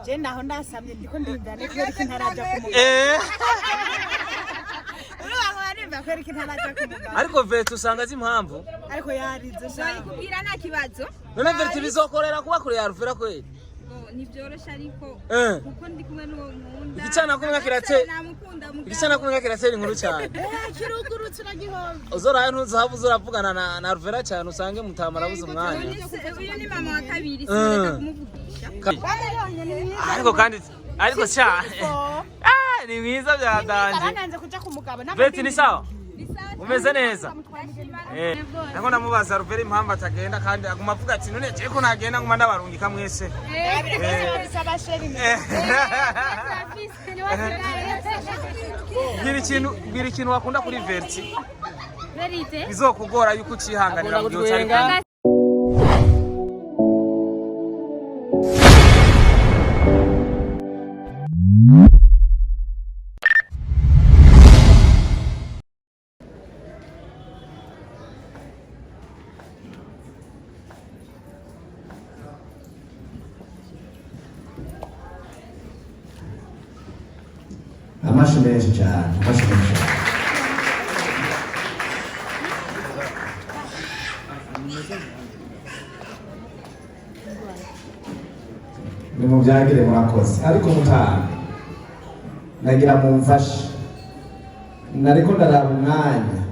je naho ndasamye ndiko ndindane kubera ko ntaraja ku ariko Verti usanga azi impamvu ariko yarize cyane kubwira nta kibazo none Verti bizokorera kuba kure ya Alvera kweli nivyorosha ariko kuko ndi kumwe n'uwo nkunda igicana kumwe kiratera inkuru cyane kirugurutse uragihomba uzoraye ntuzahabu uzoravugana na Alvera cyane usange mutamara buze umwanya uyu ni mama wa kabiri sineka kumuvugisha ariko cyane ni mwiza byadanje arananze kuja kumugabo Verti ni sawa umeze neza nako ndamubaza Alvera impamvu atagenda kandi aguma avuga ati none je ko nagenda nguma ndabarungika mwese gira ikintu wakunda kuri Verti bizokugora yuko ucihanganira mu gihe amashi menshi cyane ni mu byagire murakoze ariko mutana nagira mumfashe nariko ndaraba umwanya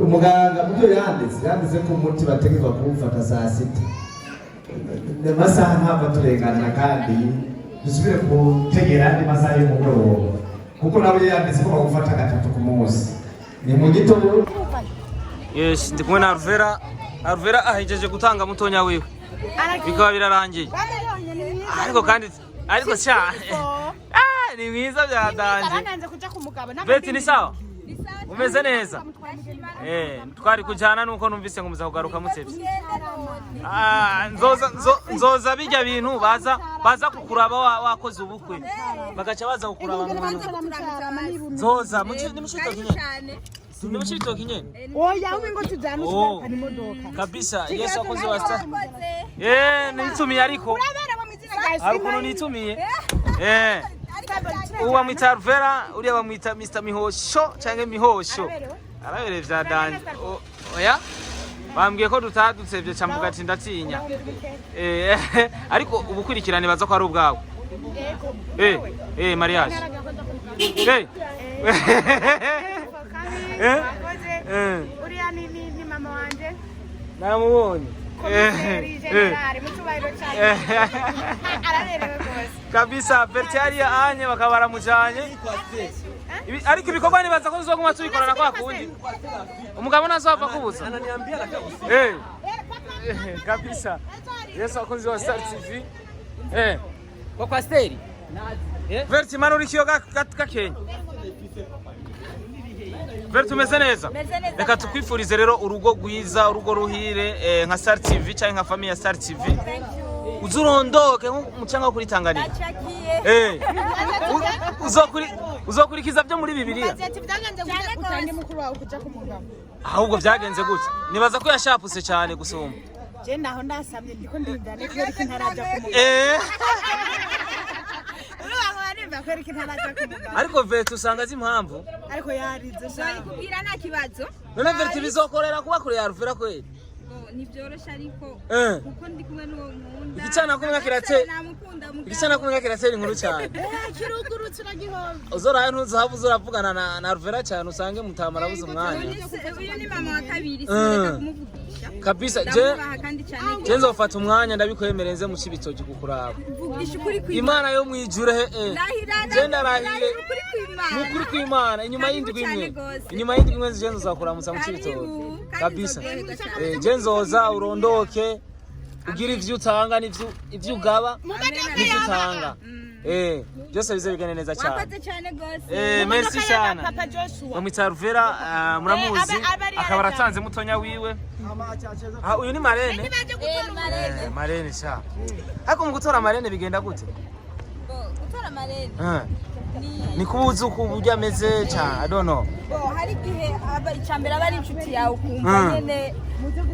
umuganga mubyo yanditse ko umuti bategezwa kuwufata saa 6 amasaha ntabwo turengana kandi dusubire kutegera andi masaha y'umugoroba kuko nabo yanditse ko bagufata gatatu ku munsi ni mu gitondo. Yes, ndi kumwe na Alvera ahijeje gutanga mutonya wiwe bikaba birarangiye ariko cyane ni mwiza byadanje arananze kuja kumugabo Verti ni sawa umeze neza twari kujana nuko numvise ngo muza kugaruka mutsevye nzoza bijya bintu baza kukuraba wakoze ubukwe bagaca baza kukuraba nzoza nimushito kinyene oya wingo tujana ushaka ni modoka kabisa Yesu akoze wasta nitumiye ariko ariko nitumiye uwa mwita Alvera uriya bamwita Mr Mihosho cyangwa Mihosho arabere vyadanje oya bambwiye ko dutadutsevye cambuga ati ndatinya ariko ubukurikirane baza ko ari ubwawe mariage uriya ni mama wanje naramubonye kabisa Verti hariya anye bakabara mujanye ariko ibikorwa nibaza ko uzoguma tubikorana kwa kundi umugabo nazova kubuza kabisa Yesu akunzi wa Star TV kwa Kwasteri Verti mano rikiyo gakenya Verti umeze neza reka tukwifurize rero urugo rwiza urugo ruhire nka Star TV cyangwa nka family ya Star TV uzurondoke nk'umucanga kuri Tanganyika uzokurikiza byo muri Bibiliya ahubwo byagenze gute nibaza ko yashapuse cyane gusoma je naho ndasamye ndiko ndindane kubera ko ntaraja ariko Verti usanga azi impamvu ariko yarize cyane kubwira nta kibazo none Verti bizokorera kuba kure ya Alvera kweli nivyorosha ariko kuko ndi kumwe n'uwo nkunda igicana kumwe kiratera inkuru cyane kirugurutse uragihomba uzoraye ntuzahabu uzoravugana na Alvera cyane usange mutamara buze umwanya uyu ni mama wa kabiri sineka kumuvugisha kabisa je nzofata umwanya ndabikwemereze mu cibitoki kukuraba Imana yo mwijure je ndarahire mukuri kw'Imana inyuma y'indwi imwe je nzozakuramutsa mu cibitoki kabisa je nzoza urondoke ugira ivyo utanga n'ivyo ugaba n'ivyo utanga byose bize bigane neza cyane wakoze cyane gose merci cyane bamwita Alvera muramuzi akaba aratanze mutonya wiwe uyu ni Marene Marene sha ariko mu gutora Marene bigenda gute gutora Marene ni kubuza uko burya ameze cyane I don't know hari gihe icambere abari inshuti yawe ukumva nyene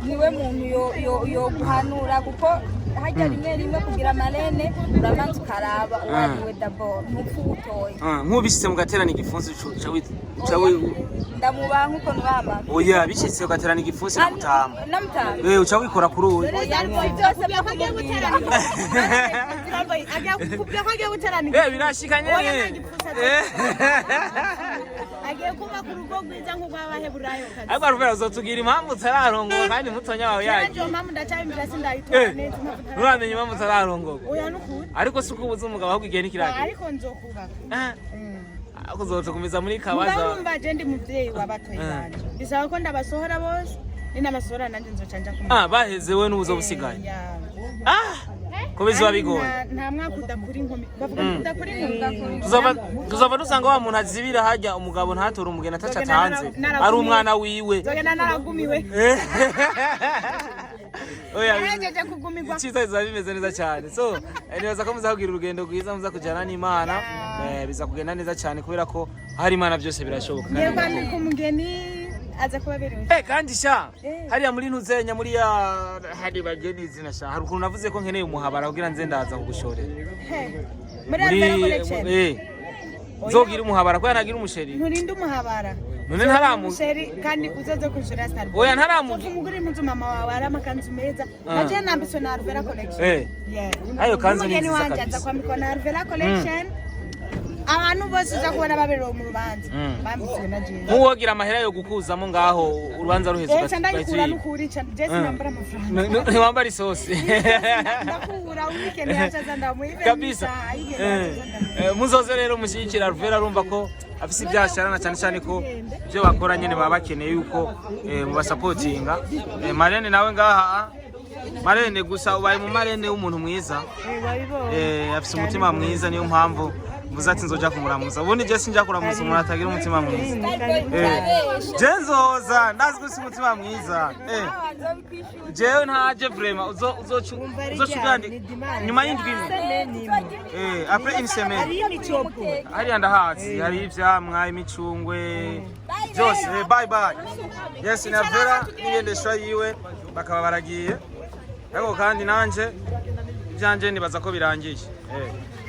niwe muntu yo guhanura kuko hajya rimwe kugira marene uramanza ukaraba uwariwe d'abord ntupfu utoye nk'ubishitse mugaterana igipfunsi ndamubaha nk'uko nubama oya bishitse ugaterana igipfunsi namutama uca wikora kuri uyu birashika nyene agiye kuba ku rugo rwiza nk'uko abaheburayo kazi ariko aruvera uzotugira impamvu utararongoka kandi mutonya wawe yagiye mpamvu ndacyabimvira sindayitora neza nturamenya impamvu utararongoka oya nukuri ariko si uko ubuze umugabo ahubwo igihe nikiragiye ariko nzokubaka ariko uzotugumiza muri kabaza urumva je ndi muvyeyi w'abatoyi banje bisaba ko ndabasohora bose ninabasohora nanje nzoca nja kumwe baheze we n'ubuzo busigaye ko biziba bigoye nta mwaka udakura inkumi bavuga ngo udakura inkumi tuzova dusanga wa muntu azibira hajya umugabo ntatora umugeni ataca atanze ari umwana wiwe nzogenda naragumiwe oya yahejeje kugumirwa icyiza biba bimeze neza cyane so nibaza ko muzakugira urugendo rwiza muza kujyana n'Imana biza kugenda neza cyane kubera ko hari Imana byose birashoboka ngiye kwandika umugeni aza kubaberewe kandi sha hariya muri ntuzenya muri ya hari bageni izina sha hari ukuntu navuze ko nkeneye umuhabara kugira nze ndaza kugushorera muri Alvera collection nzogira umuhabara ko yanagira umusheri nturinde umuhabara none ntaramu umusheri kandi uzoze kushora star oya ntaramu umugore impuzu mama wawe ari amakanzu meza naje nambiswe na Alvera collection ayo kanzu ni nziza kabisa aza kwambikwa na Alvera collection abantu bose uza kubona baberewe mu rubanza bambitswe na Jane nkuwogira amahera yo gukuzamo ngaho urubanza ruheze ugatse ndayikura n'ukuri Jesse nambara amafaranga ntiwambara isosi ndakura weekend yacaza ndamuyibe kabisa muzoze rero mushyigikira Alvera urumva ko afise ibyasharana cyane cyane ko ibyo bakora nyene baba bakeneye yuko mubasapotinga Marene nawe ngaha Marene gusa ubaye mu Marene w'umuntu mwiza afise umutima mwiza niyo mpamvu mvuze ati nzoja kumuramuza ubundi je sinja kuramuza umuntu atagira umutima mwiza je nzoza ndazi ko si umutima mwiza jewe ntaje vraiment uzocugande nyuma y'indwi après une semaine hari ndahazi hari ivyamwa imicungwe byose bye bye yes na Alvera nigendeshwa yiwe bakaba baragiye ariko kandi nanje ibyanje nibaza ko birangiye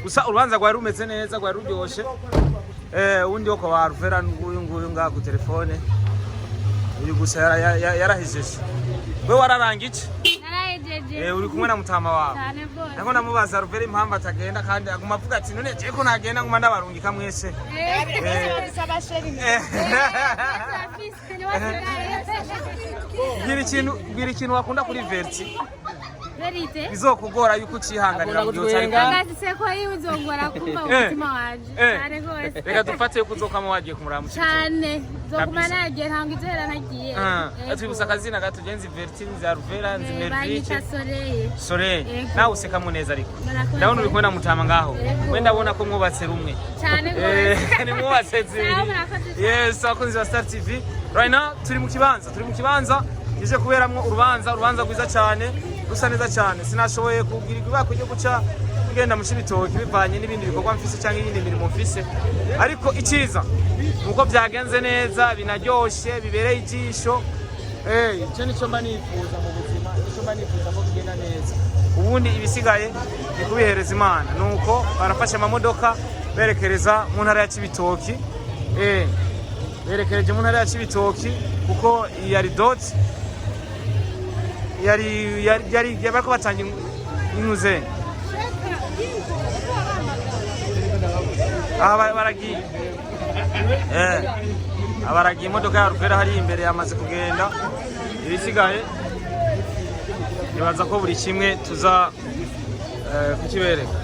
gusa urubanza rwari rumeze neza rwari ruryoshe undi wo kwa Alvera nguyu ngaha ku telefone uri gusa yarahijeje we wararangije narahejeje uri kumwe na mutama wawe cyane bose nako namubaza Alvera impamvu atagenda kandi aguma avuga ati none je ko ntagenda nguma ndabarungika mwese bwira ikintu wakunda kuri Verti verite bizokugora yuko ucihanganira mu gihe cyari ngase ko yuzongora kumva umutima wanje cyane gose reka dufate yuko uzokama wagiye kumuramuka cyane zoguma nagiye ntango izera nagiye atwibusa akazina gato genzi Verti nzi Alvera nzi Mervike Soleil nawe usekamo neza ariko ndabona uri kumwe na mutama ngaho we ndabona ko mwubatse rumwe cyane gose ni mwubatse yes abakunzi ba Star TV right now turi mu kibanza kije kuberamwo urubanza rwiza cyane rusa neza cyane sinashoboye kugira ibako ryo guca kugenda mu Cibitoke bivanye n'ibindi bikorwa mfise cyangwa ibindi mirimo mfise ariko iciza nuko byagenze neza binaryoshe bibereye ijisho icyo nico mba nifuza mu buzima nico mba nifuza ko kugenda neza ubundi ibisigaye ni kubihereza Imana nuko barafashe amamodoka berekereza mu ntara ya Cibitoke berekereje mu ntara ya Cibitoke kuko yari doti yari bariko batanga inuze baragiye abaragiye imodoka ya Alvera hari imbere yamaze kugenda ibisigaye nibaza ko buri kimwe tuza kukibereka